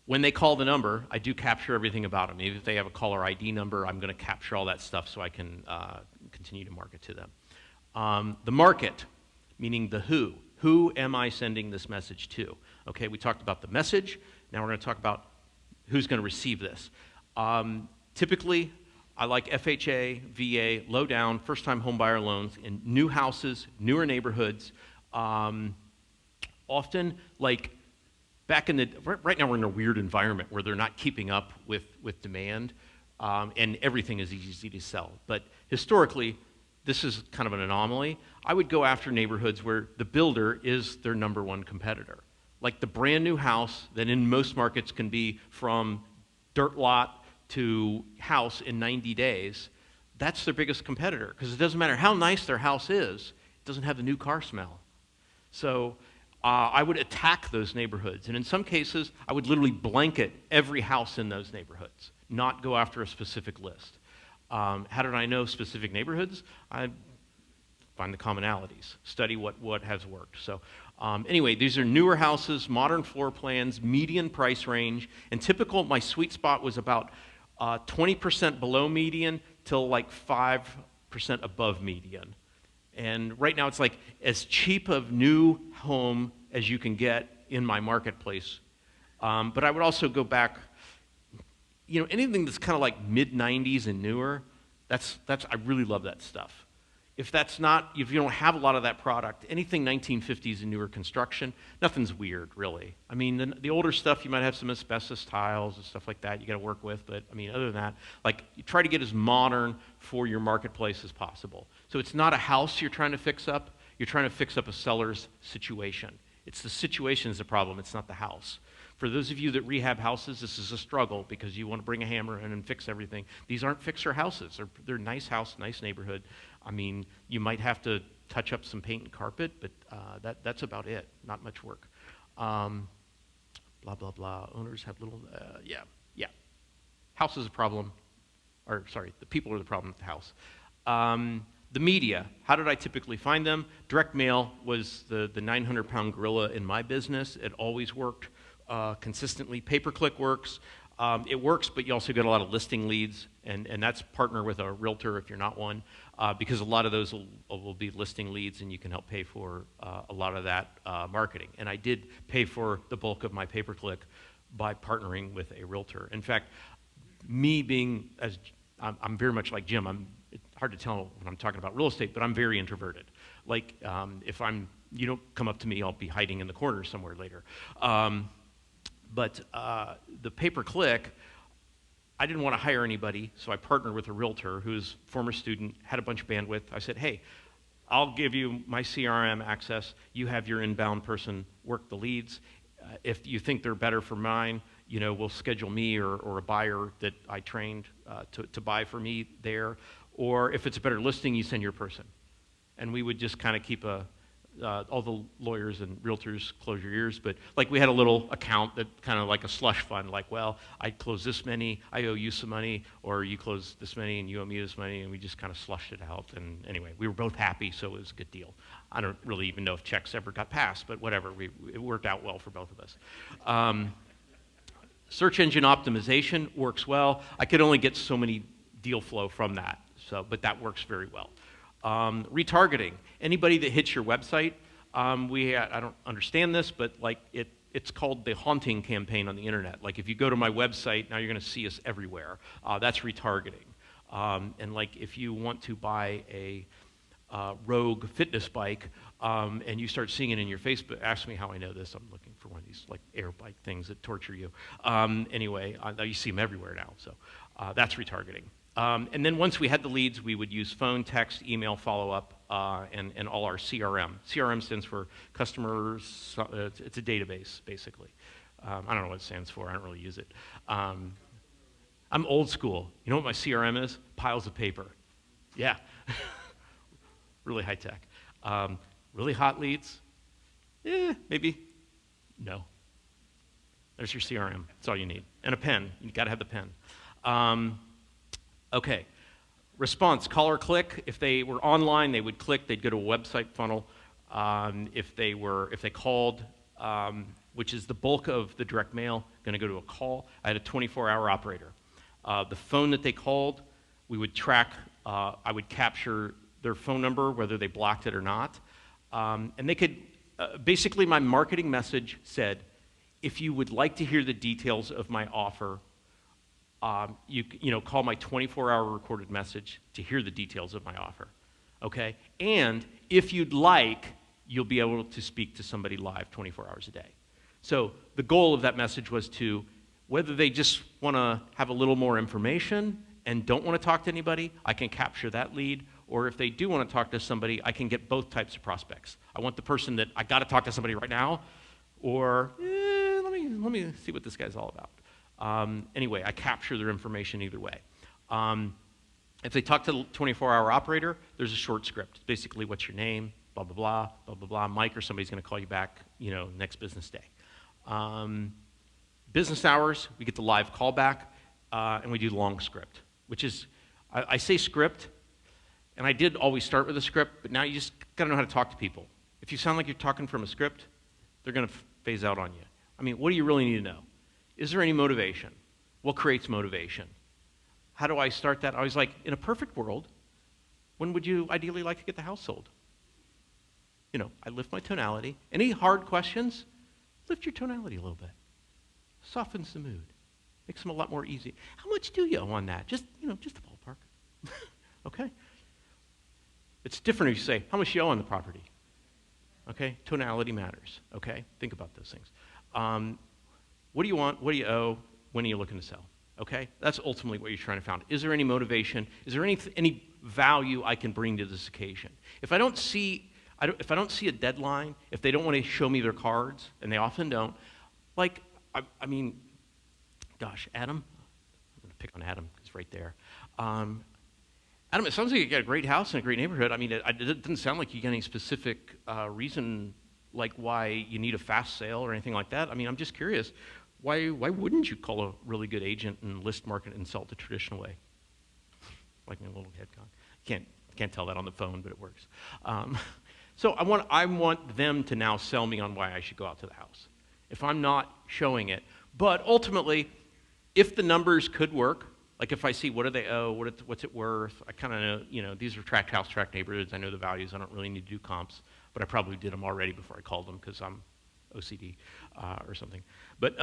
When they call the number, I do capture everything about them. Even if they have a caller ID number, I'm going to capture all that stuff so I can continue to market to them. The market, meaning the who. Who am I sending this message to? Okay, we talked about the message. Now we're going to talk about who's going to receive this. Typically, I like FHA, VA, low down, first-time homebuyer loans in new houses, newer neighborhoods. Often, like, Right now we're in a weird environment where they're not keeping up with demand, and everything is easy to sell. But historically, this is kind of an anomaly. I would go after neighborhoods where the builder is their number one competitor. Like the brand new house that in most markets can be from dirt lot to house in 90 days, that's their biggest competitor, because it doesn't matter how nice their house is, it doesn't have the new car smell. So I would attack those neighborhoods, and in some cases, I would literally blanket every house in those neighborhoods, not go after a specific list. How did I know specific neighborhoods? I find the commonalities, study what has worked. So anyway, these are newer houses, modern floor plans, median price range, and typical, my sweet spot was about 20% below median till like 5% above median. And right now it's like as cheap of new home as you can get in my marketplace. But I would also go back, anything that's kind of like mid-90s and newer, I really love that stuff. If you don't have a lot of that product, anything 1950s and newer construction, nothing's weird, really. I mean, the older stuff, you might have some asbestos tiles and stuff like that you got to work with, but I mean, other than that, like, you try to get as modern for your marketplace as possible. So it's not a house you're trying to fix up, you're trying to fix up a seller's situation. It's the situation is the problem, it's not the house. For those of you that rehab houses, this is a struggle because you want to bring a hammer in and fix everything. These aren't fixer houses. They're a nice house, nice neighborhood. I mean, you might have to touch up some paint and carpet, but that's about it. Not much work. Blah, blah, blah. Owners have little, yeah. House is a problem. Or, sorry, the people are the problem with the house. The media, how did I typically find them? Direct mail was the 900-pound gorilla in my business. It always worked. Consistently. Pay-per-click works. It works, but you also get a lot of listing leads, and that's partner with a realtor if you're not one, because a lot of those will be listing leads, and you can help pay for a lot of that marketing. And I did pay for the bulk of my pay-per-click by partnering with a realtor. In fact, me being, I'm very much like Jim. It's hard to tell when I'm talking about real estate, but I'm very introverted. Like, if you don't come up to me, I'll be hiding in the corner somewhere later. But the pay-per-click, I didn't want to hire anybody, so I partnered with a realtor who's a former student, had a bunch of bandwidth. I said, hey, I'll give you my CRM access. You have your inbound person work the leads. If you think they're better for mine, we'll schedule me or a buyer that I trained to buy for me there. Or if it's a better listing, you send your person. And we would just kind of keep all the lawyers and realtors close your ears, but like we had a little account that kind of like a slush fund, like, well, I close this many, I owe you some money, or you close this many and you owe me this money, and we just kind of slushed it out. And anyway, we were both happy, so it was a good deal. I don't really even know if checks ever got passed, but whatever, it worked out well for both of us. Search engine optimization works well. I could only get so many deal flow from that, but that works very well. Retargeting. Anybody that hits your website, I don't understand this, but like it's called the haunting campaign on the internet. Like if you go to my website, now you're going to see us everywhere. That's retargeting. And like if you want to buy a Rogue fitness bike and you start seeing it in your Facebook, ask me how I know this. I'm looking for one of these like air bike things that torture you. Anyway, you see them everywhere now, so that's retargeting. And then once we had the leads, we would use phone, text, email, follow-up, and all our CRM. CRM stands for customers, it's a database, basically. I don't know what it stands for, I don't really use it. I'm old school. You know what my CRM is? Piles of paper. Yeah, really high tech. Really hot leads? Maybe. No. There's your CRM, that's all you need. And a pen, you gotta have the pen. Okay, response, call or click. If they were online, they would click, they'd go to a website funnel. If they called, which is the bulk of the direct mail, gonna go to a call. I had a 24-hour operator. The phone that they called, we would track, I would capture their phone number, whether they blocked it or not. And they could, basically my marketing message said, if you would like to hear the details of my offer, call my 24-hour recorded message to hear the details of my offer, okay? And if you'd like, you'll be able to speak to somebody live 24 hours a day. So the goal of that message was to, whether they just want to have a little more information and don't want to talk to anybody, I can capture that lead. Or if they do want to talk to somebody, I can get both types of prospects. I want the person that I got to talk to somebody right now, or let me see what this guy's all about. Anyway, I capture their information either way. If they talk to the 24-hour operator, there's a short script. Basically, what's your name, blah, blah, blah, blah, blah, blah. Mike or somebody's going to call you back, next business day. Business hours, we get the live callback, and we do long script, which is, I say script, and I did always start with a script, but now you just got to know how to talk to people. If you sound like you're talking from a script, they're going to phase out on you. I mean, what do you really need to know? Is there any motivation? What creates motivation? How do I start that? I was like, in a perfect world, when would you ideally like to get the house sold? I lift my tonality. Any hard questions? Lift your tonality a little bit. Softens the mood. Makes them a lot more easy. How much do you owe on that? Just a ballpark. Okay? It's different if you say, how much you owe on the property? Okay? Tonality matters. Okay? Think about those things. What do you want? What do you owe? When are you looking to sell? Okay? That's ultimately what you're trying to find. Is there any motivation? Is there any value I can bring to this occasion? If I don't see a deadline, if they don't want to show me their cards, and they often don't, gosh, Adam, I'm going to pick on Adam, he's right there. Adam, it sounds like you got a great house in a great neighborhood. I mean, it didn't sound like you got any specific reason like why you need a fast sale or anything like that. I mean, I'm just curious. Why wouldn't you call a really good agent and list, market, and sell it the traditional way? Like a little head con. Can't tell that on the phone, but it works. So I want them to now sell me on why I should go out to the house. If I'm not showing it, but ultimately, if the numbers could work, like if I see what do they owe, what's it worth, I kind of know, these are tract house, tract neighborhoods, I know the values, I don't really need to do comps, but I probably did them already before I called them because I'm OCD or something. But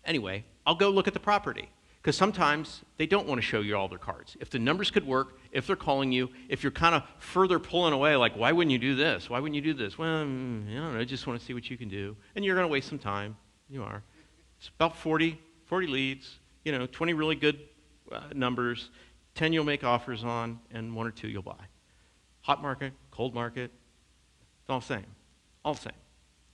anyway, I'll go look at the property because sometimes they don't want to show you all their cards. If the numbers could work, if they're calling you, if you're kind of further pulling away, like, why wouldn't you do this? Why wouldn't you do this? Well, I don't know, I just want to see what you can do. And you're going to waste some time. You are. It's about 40 leads, 20 really good numbers, 10 you'll make offers on, and 1 or 2 you'll buy. Hot market, cold market, it's all the same. All the same.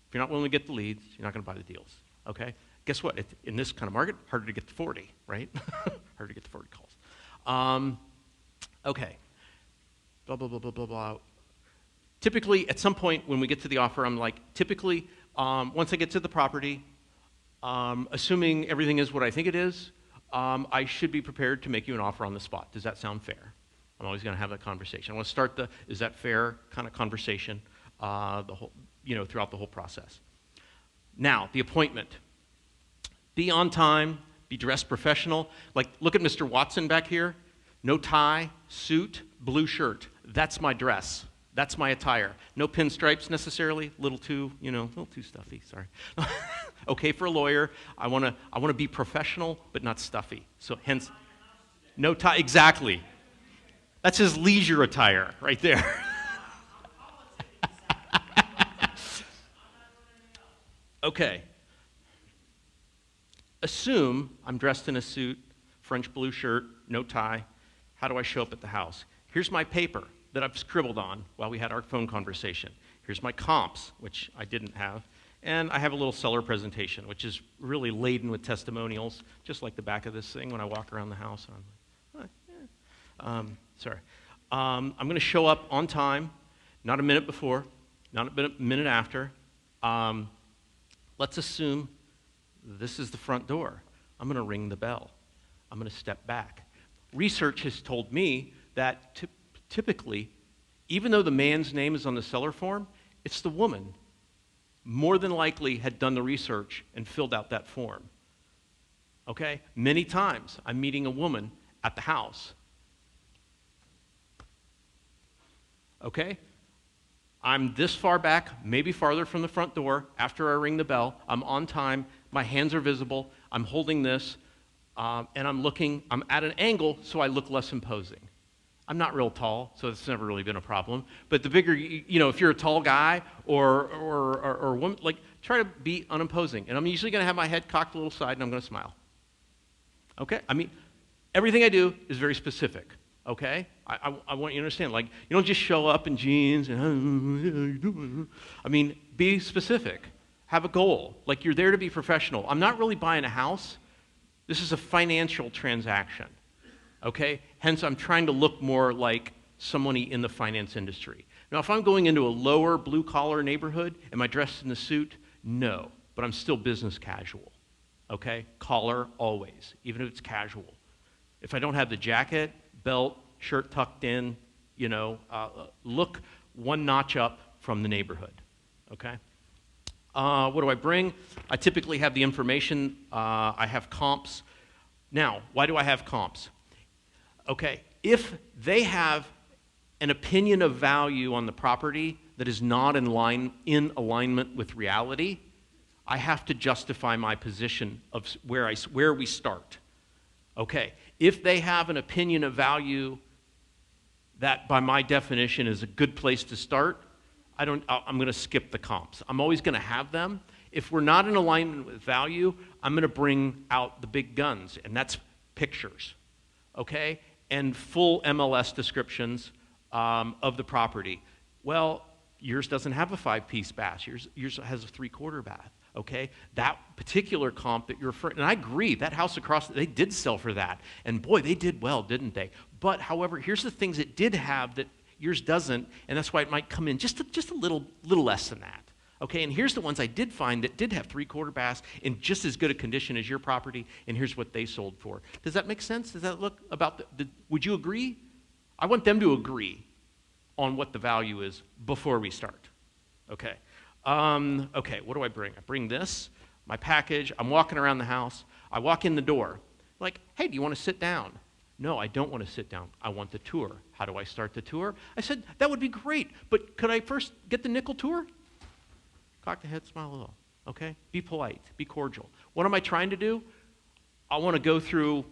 If you're not willing to get the leads, you're not going to buy the deals. Okay? Guess what? In this kind of market, harder to get to 40, right? Harder to get to 40 calls. Okay. Blah, blah, blah, blah, blah, blah. Typically, at some point when we get to the offer, I'm like, typically, once I get to the property, assuming everything is what I think it is, I should be prepared to make you an offer on the spot. Does that sound fair? I'm always going to have that conversation. I want to start the is that fair kind of conversation throughout the whole process. Now, the appointment. Be on time, be dressed professional. Like, look at Mr. Watson back here. No tie, suit, blue shirt. That's my dress. That's my attire. No pinstripes necessarily. Little too stuffy. Sorry. Okay for a lawyer. I want to be professional, but not stuffy. So hence, no tie. Exactly. That's his leisure attire right there. Okay. Assume I'm dressed in a suit, French blue shirt, no tie. How do I show up at the house? Here's my paper that I've scribbled on while we had our phone conversation. Here's my comps, which I didn't have. And I have a little seller presentation, which is really laden with testimonials, just like the back of this thing when I walk around the house. And I'm like, oh, yeah. Sorry. I'm going to show up on time, not a minute before, not a minute after. Let's assume this is the front door. I'm going to ring the bell. I'm going to step back. Research has told me that typically, even though the man's name is on the seller form, it's the woman more than likely had done the research and filled out that form. Okay? Many times I'm meeting a woman at the house. Okay? I'm this far back, maybe farther from the front door. After I ring the bell, I'm on time. My hands are visible. I'm holding this, and I'm at an angle so I look less imposing. I'm not real tall, so it's never really been a problem. But the bigger, if you're a tall guy or woman, like, try to be unimposing. And I'm usually going to have my head cocked a little side, and I'm going to smile. Okay? I mean, everything I do is very specific. Okay? I want you to understand. Like, you don't just show up in jeans and, I mean, be specific. Have a goal. Like, you're there to be professional. I'm not really buying a house. This is a financial transaction. Okay? Hence, I'm trying to look more like somebody in the finance industry. Now, if I'm going into a lower blue-collar neighborhood, am I dressed in a suit? No, but I'm still business casual. Okay? Collar, always, even if it's casual. If I don't have the jacket, belt, shirt tucked in, you know, look one notch up from the neighborhood. Okay? What do I bring? I typically have the information. I have comps. Now, why do I have comps? Okay, if they have an opinion of value on the property that is not in alignment with reality, I have to justify my position of where we start. Okay, if they have an opinion of value that, by my definition, is a good place to start, I'm going to skip the comps. I'm always going to have them. If we're not in alignment with value, I'm going to bring out the big guns, and that's pictures, okay, and full MLS descriptions of the property. Well, yours doesn't have a 5-piece bath. Yours has a 3-quarter bath, okay? That particular comp that you're referring, and I agree, that house across, they did sell for that, and boy, they did well, didn't they? But, however, here's the things it did have that yours doesn't, and that's why it might come in just a little less than that. Okay, and here's the ones I did find that did have 3-quarter baths in just as good a condition as your property, and here's what they sold for. Does that make sense? Does that look about would you agree? I want them to agree on what the value is before we start. Okay. Okay, what do I bring? I bring this, my package. I'm walking around the house. I walk in the door. Like, hey, do you want to sit down? No, I don't want to sit down. I want the tour. How do I start the tour? I said, that would be great, but could I first get the nickel tour? Cock the head, smile a little, okay? Be polite, be cordial. What am I trying to do? I want to go through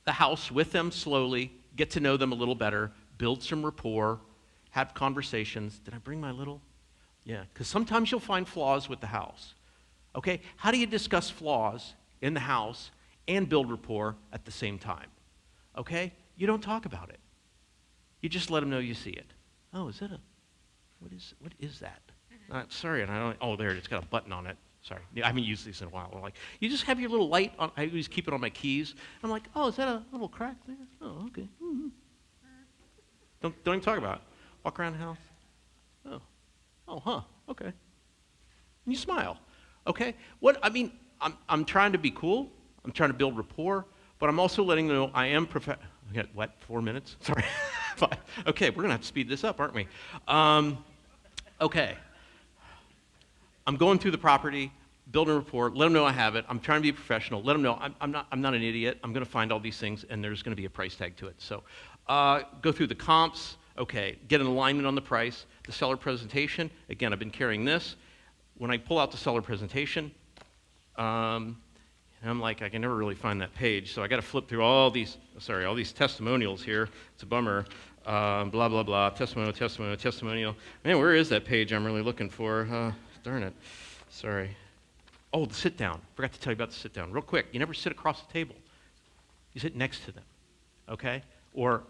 the house with them slowly, get to know them a little better, build some rapport, have conversations. Did I bring my little? Yeah, because sometimes you'll find flaws with the house, okay? How do you discuss flaws in the house and build rapport at the same time, okay? You don't talk about it. You just let them know you see it. Oh, is that what is that? Sorry, and I don't, oh, there, it's got a button on it. Sorry, I haven't used these in a while. Like, you just have your little light on, I always keep it on my keys. I'm like, oh, is that a little crack there? Oh, okay. Mm-hmm. Don't even talk about it. Walk around the house. Oh, huh, okay. And you smile, okay? I mean, I'm trying to be cool. I'm trying to build rapport, but I'm also letting them know I am I got, what, 4 minutes? Sorry. 5. Okay, we're going to have to speed this up, aren't we? Okay. I'm going through the property, building a rapport, let them know I have it. I'm trying to be professional. Let them know I'm not an idiot. I'm going to find all these things, and there's going to be a price tag to it. So go through the comps. Okay, get an alignment on the price. The seller presentation. Again, I've been carrying this. When I pull out the seller presentation, and I'm like, I can never really find that page, so I got to flip through all these testimonials here. It's a bummer. Blah, blah, blah, testimonial. Man, where is that page I'm really looking for? Darn it. Sorry. Oh, the sit down. Forgot to tell you about the sit down. Real quick, you never sit across the table. You sit next to them, okay? Or,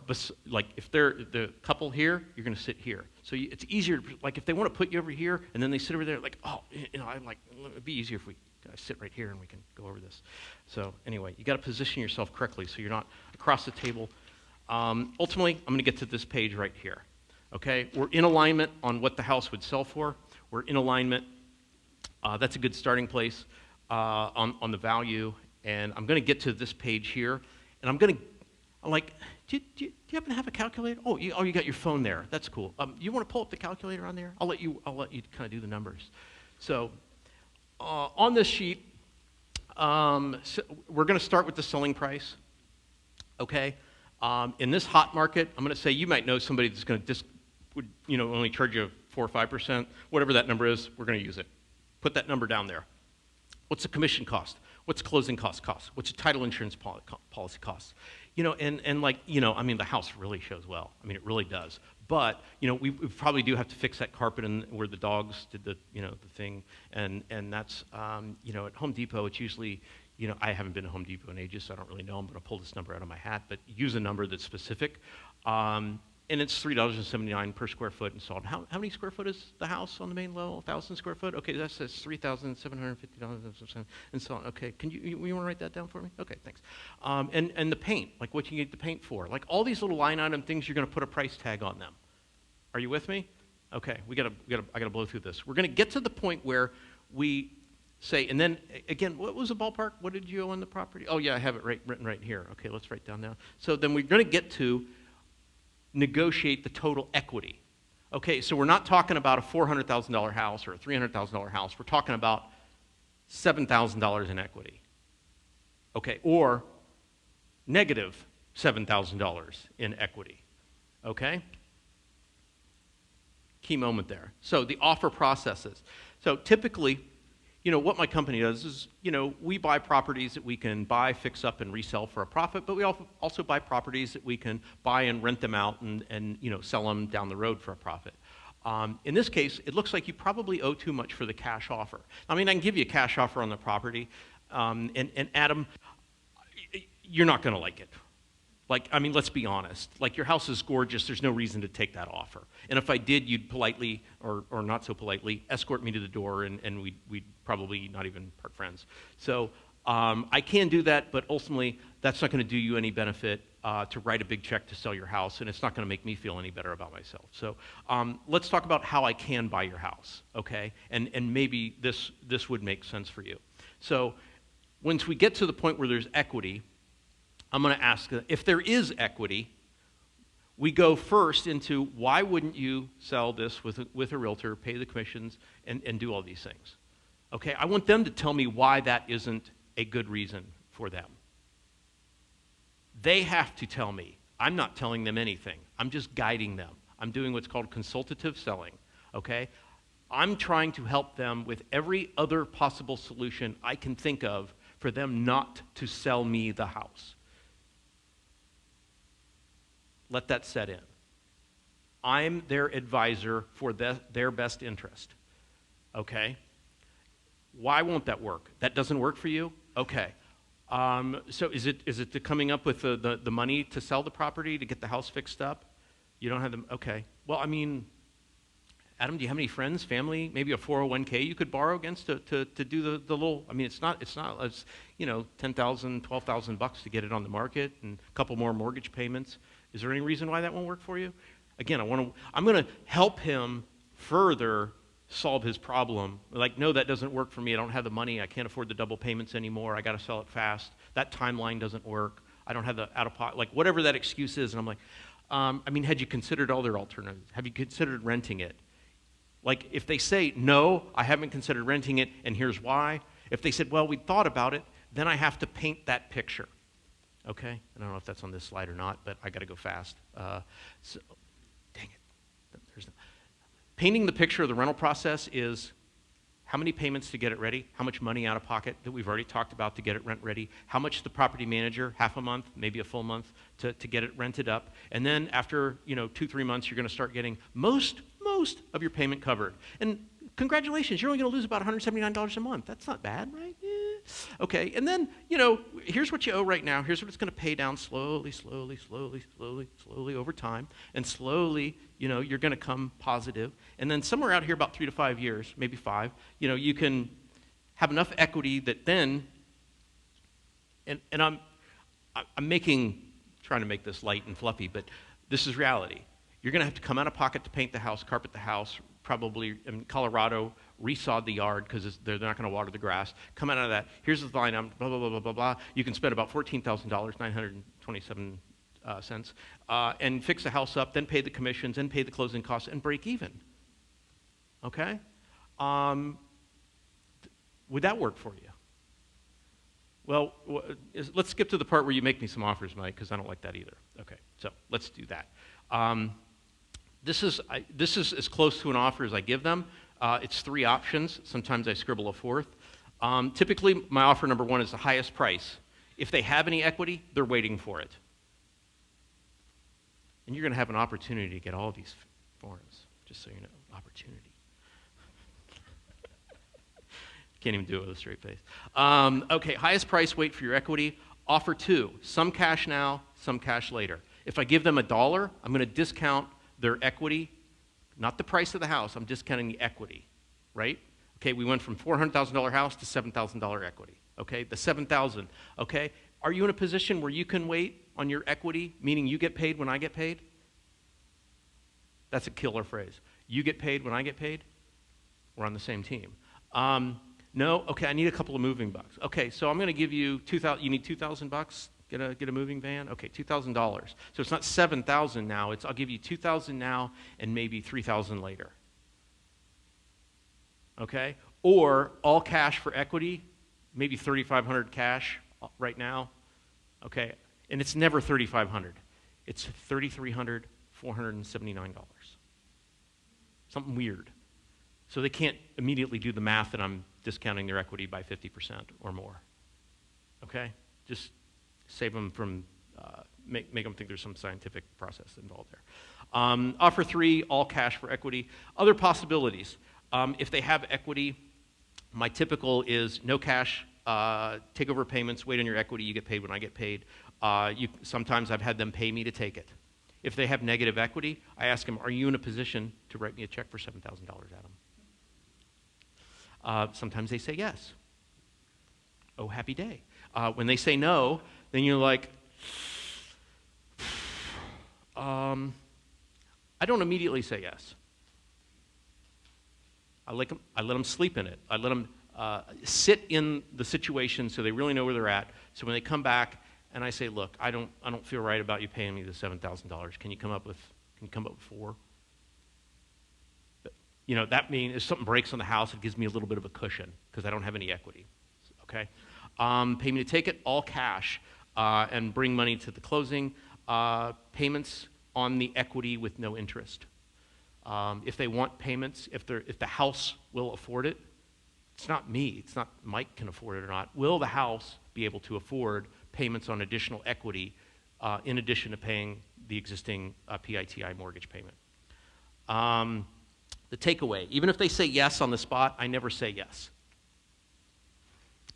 like, if they're the couple here, you're going to sit here. So it's easier, like, if they want to put you over here, and then they sit over there, like, oh, you know, I'm like, it'd be easier if we sit right here and we can go over this. So anyway, you got to position yourself correctly so you're not across the table. Ultimately, I'm going to get to this page right here. Okay, we're in alignment on what the house would sell for. We're in alignment. That's a good starting place on the value. And I'm going to get to this page here, and I'm like, do you happen to have a calculator? Oh, you got your phone there. That's cool. You want to pull up the calculator on there? I'll let you kind of do the numbers. So on this sheet, so we're going to start with the selling price. Okay. In this hot market, I'm going to say you might know somebody that's going to would only charge you 4 or 5%, whatever that number is. We're going to use it. Put that number down there. What's the commission cost? What's the closing cost? What's the title insurance policy cost? And like I mean, the house really shows well. I mean, it really does. But we probably do have to fix that carpet where the dogs did the thing, and that's at Home Depot it's usually I haven't been to Home Depot in ages, so I don't really know. I'm going to pull this number out of my hat, but use a number that's specific. And it's $3.79 per square foot installed. How many square foot is the house on the main level? 1,000 square foot? Okay, that says $3,750 installed. Okay, can you want to write that down for me? Okay, thanks. And the paint, like what you need the paint for, like all these little line item things, you're going to put a price tag on them. Are you with me? Okay, I gotta blow through this. We're going to get to the point where we say, and then again, what was the ballpark? What did you owe on the property? Oh yeah, I have it written right here. Okay, let's write down now. So then we're going to get to negotiate the total equity. Okay, so we're not talking about a $400,000 house or a $300,000 house. We're talking about $7,000 in equity. Okay, or negative $7,000 in equity. Okay? Key moment there. So the offer processes. So typically, what my company does is, we buy properties that we can buy, fix up, and resell for a profit, but we also buy properties that we can buy and rent them out and sell them down the road for a profit. In this case, it looks like you probably owe too much for the cash offer. I mean, I can give you a cash offer on the property, and Adam, you're not going to like it. Let's be honest. Your house is gorgeous. There's no reason to take that offer. And if I did, you'd politely, or not so politely, escort me to the door, and we'd probably not even part friends. So I can do that, but ultimately, that's not going to do you any benefit to write a big check to sell your house, and it's not going to make me feel any better about myself. So let's talk about how I can buy your house, okay? And maybe this would make sense for you. So once we get to the point where there's equity, I'm going to ask, if there is equity, we go first into why wouldn't you sell this with a realtor, pay the commissions, and do all these things? Okay, I want them to tell me why that isn't a good reason for them. They have to tell me. I'm not telling them anything. I'm just guiding them. I'm doing what's called consultative selling, okay? I'm trying to help them with every other possible solution I can think of for them not to sell me the house. Let that set in. I'm their advisor for their best interest. Okay? Why won't that work? That doesn't work for you? Okay. So is it coming up with the money to sell the property, to get the house fixed up? You don't have them? Okay. Well, Adam, do you have any friends, family, maybe a 401k you could borrow against to do the little, it's $10,000, $12,000 to get it on the market and a couple more mortgage payments. Is there any reason why that won't work for you? Again, I'm going to help him further solve his problem. No, that doesn't work for me. I don't have the money. I can't afford the double payments anymore. I got to sell it fast. That timeline doesn't work. I don't have the out-of-pocket, whatever that excuse is. And I'm like, had you considered all their alternatives? Have you considered renting it? If they say, no, I haven't considered renting it, and here's why. If they said, well, we thought about it, then I have to paint that picture. Okay? I don't know if that's on this slide or not, but I got to go fast. Dang it. Painting the picture of the rental process is how many payments to get it ready, how much money out of pocket that we've already talked about to get it rent ready, how much the property manager, half a month, maybe a full month, to get it rented up. And then after 2-3 months, you're going to start getting most of your payment covered. And congratulations, you're only going to lose about $179 a month. That's not bad, right? Yeah. Okay, and then, here's what you owe right now. Here's what it's going to pay down slowly over time. And slowly, you're going to come positive. And then somewhere out here, about 3 to 5 years, maybe 5, you can have enough equity that then, and I'm trying to make this light and fluffy, but this is reality. You're going to have to come out of pocket to paint the house, carpet the house, probably in Colorado, resod the yard because they're not going to water the grass. Come out of that. Here's the line, blah, blah, blah, blah, blah, blah. You can spend about $14,000, 927 cents, and fix the house up, then pay the commissions, then pay the closing costs, and break even. Okay? Would that work for you? Well, let's skip to the part where you make me some offers, Mike, because I don't like that either. Okay, so let's do that. This is as close to an offer as I give them. It's 3 options. Sometimes I scribble a 4th. Typically, my offer number 1 is the highest price. If they have any equity, they're waiting for it. And you're going to have an opportunity to get all these forms, just so you know, opportunity. Can't even do it with a straight face. Okay, highest price, wait for your equity. Offer 2, some cash now, some cash later. If I give them $1, I'm going to discount their equity, not the price of the house, I'm discounting the equity, right? Okay, we went from $400,000 house to $7,000 equity. Okay, the $7,000, okay? Are you in a position where you can wait on your equity, meaning you get paid when I get paid? That's a killer phrase. You get paid when I get paid? We're on the same team. No? Okay, I need a couple of moving bucks. Okay, so I'm going to give you $2,000. You need $2,000? Get a moving van? Okay, $2,000. So it's not $7,000 now. I'll give you $2,000 now and maybe $3,000 later. Okay? Or all cash for equity, maybe $3,500 cash right now. Okay? And it's never $3,500. It's $3,379. Something weird. So they can't immediately do the math that I'm discounting their equity by 50% or more. Okay? Just save them from, make them think there's some scientific process involved there. Offer 3, all cash for equity. Other possibilities. If they have equity, my typical is no cash, take over payments, wait on your equity, you get paid when I get paid. Sometimes I've had them pay me to take it. If they have negative equity, I ask them, are you in a position to write me a check for $7,000, Adam? Sometimes they say yes. Oh, happy day. When they say no, then you're like, I don't immediately say yes. I let them sleep in it. I let them sit in the situation so they really know where they're at. So when they come back and I say, look, I don't feel right about you paying me the $7,000. Can you come up with 4? You know, that means if something breaks on the house, it gives me a little bit of a cushion because I don't have any equity. Okay? Pay me to take it, all cash, and bring money to the closing. Payments on the equity with no interest. If they want payments, if the house will afford it, it's not me. It's not Mike can afford it or not. Will the house be able to afford payments on additional equity in addition to paying the existing PITI mortgage payment? The takeaway, even if they say yes on the spot, I never say yes.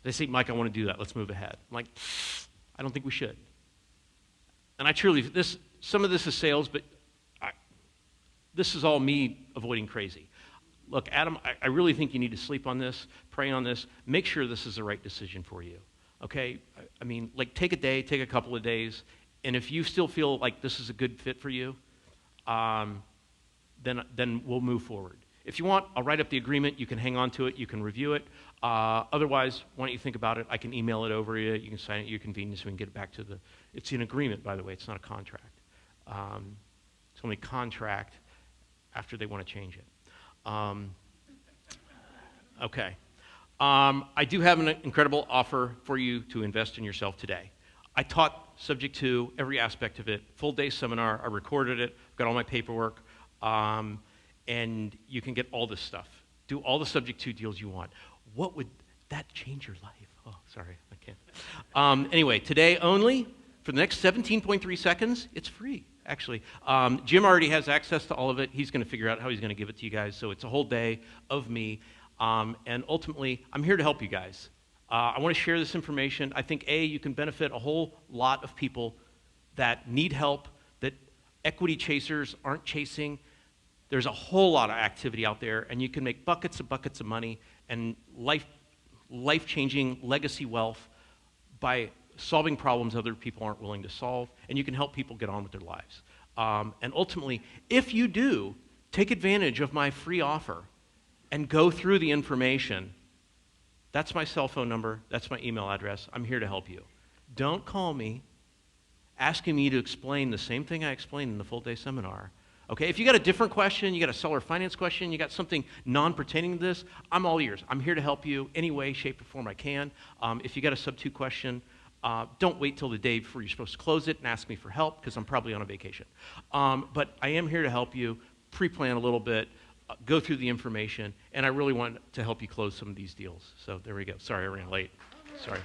They say, Mike, I want to do that. Let's move ahead. I'm like, I don't think we should. And I truly, some of this is sales, but this is all me avoiding crazy. Look, Adam, I really think you need to sleep on this, pray on this, make sure this is the right decision for you. Okay? I mean, like, take a day, take a couple of days, and if you still feel like this is a good fit for you, then we'll move forward. If you want, I'll write up the agreement. You can hang on to it. You can review it. Otherwise, why don't you think about it? I can email it over to you. You can sign it at your convenience. So we can get it back to it's an agreement, by the way. It's not a contract. It's only contract after they want to change it. Okay. I do have an incredible offer for you to invest in yourself today. I taught Subject 2, every aspect of it, full-day seminar. I recorded it. I've got all my paperwork. And you can get all this stuff. Do all the Subject 2 deals you want. What would that change your life? Oh, sorry, I can't. Anyway, today only, for the next 17.3 seconds, it's free, actually. Jim already has access to all of it. He's going to figure out how he's going to give it to you guys. So it's a whole day of me. And ultimately, I'm here to help you guys. I want to share this information. I think, you can benefit a whole lot of people that need help, that equity chasers aren't chasing. There's a whole lot of activity out there, and you can make buckets of money and life-changing legacy wealth by solving problems other people aren't willing to solve, and you can help people get on with their lives. And ultimately, if you do, take advantage of my free offer and go through the information. That's my cell phone number. That's my email address. I'm here to help you. Don't call me asking me to explain the same thing I explained in the full-day seminar. Okay, if you got a different question, you got a seller finance question, you got something non-pertaining to this, I'm all ears. I'm here to help you any way, shape, or form I can. If you got a Sub 2 question, don't wait till the day before you're supposed to close it and ask me for help, because I'm probably on a vacation. But I am here to help you, pre-plan a little bit, go through the information, and I really want to help you close some of these deals. So there we go. Sorry I ran late. Sorry.